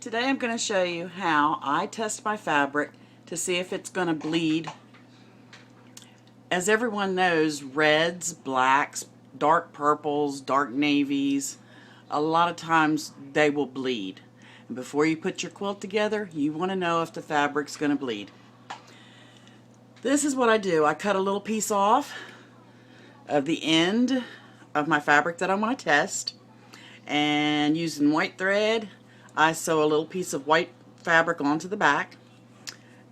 Today I'm going to show you how I test my fabric to see if it's going to bleed. As everyone knows, reds, blacks, dark purples, dark navies, a lot of times they will bleed. And before you put your quilt together, you want to know if the fabric's going to bleed. This is what I do. I cut a little piece off of the end of my fabric that I want to test, and using white thread I sew a little piece of white fabric onto the back,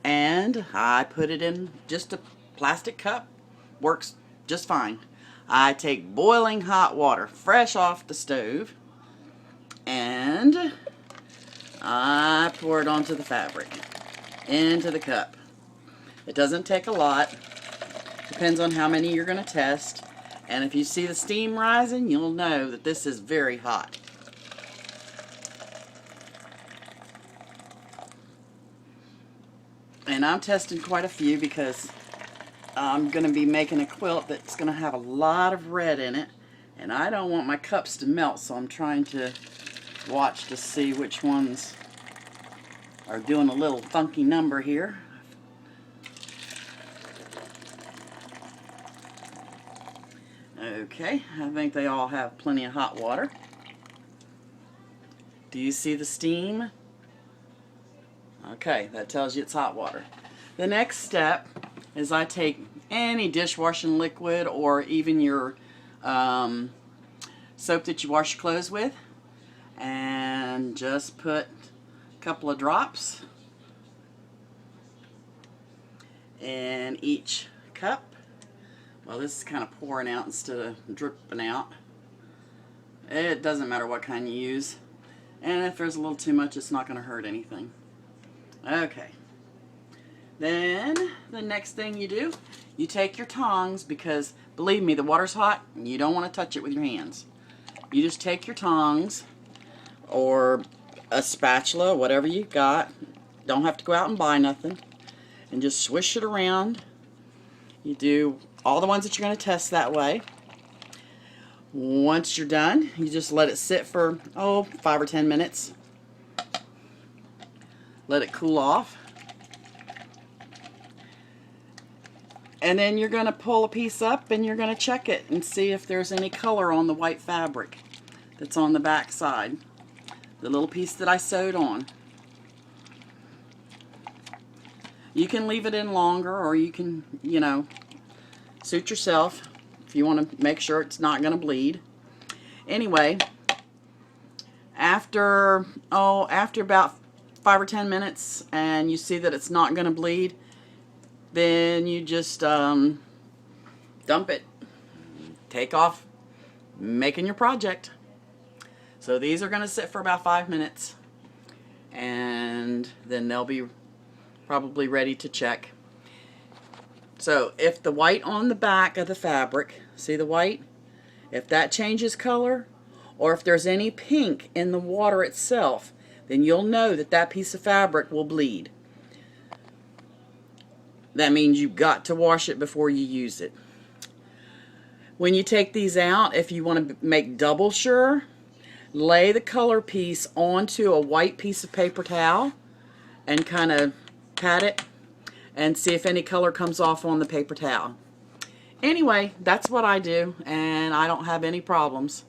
and I put it in just a plastic cup. Works just fine. I take boiling hot water fresh off the stove and I pour it onto the fabric, into the cup. It doesn't take a lot. Depends on how many you're going to test. And if you see the steam rising, you'll know that this is very hot. And I'm testing quite a few because I'm going to be making a quilt that's going to have a lot of red in it. And I don't want my cups to melt, so I'm trying to watch to see which ones are doing a little funky number here. Okay, I think they all have plenty of hot water. Do you see the steam? Okay, that tells you it's hot water. The next step is I take any dishwashing liquid or even your soap that you wash your clothes with and just put a couple of drops in each cup. Well, this is kind of pouring out instead of dripping out. It doesn't matter what kind you use. And if there's a little too much, it's not going to hurt anything. Okay. Then the next thing you do, you take your tongs, because believe me, the water's hot and you don't want to touch it with your hands. You just take your tongs or a spatula, whatever you've got. Don't have to go out and buy nothing. And just swish it around. You do all the ones that you're going to test that way. Once you're done, you just let it sit for 5 or 10 minutes. Let it cool off. And then you're going to pull a piece up and you're going to check it and see if there's any color on the white fabric that's on the back side. The little piece that I sewed on. You can leave it in longer, or you can, suit yourself if you want to make sure it's not going to bleed. Anyway, after about 5 or 10 minutes and you see that it's not going to bleed, then you just dump it. Take off making your project. So these are going to sit for about 5 minutes, and then they'll be probably ready to check. So if the white on the back of the fabric, see the white? If that changes color, or if there's any pink in the water itself, then you'll know that that piece of fabric will bleed. That means you've got to wash it before you use it. When you take these out, if you want to make double sure, lay the color piece onto a white piece of paper towel and kind of pat it and see if any color comes off on the paper towel. Anyway, that's what I do, and I don't have any problems.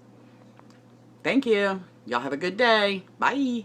Thank you. Y'all have a good day. Bye.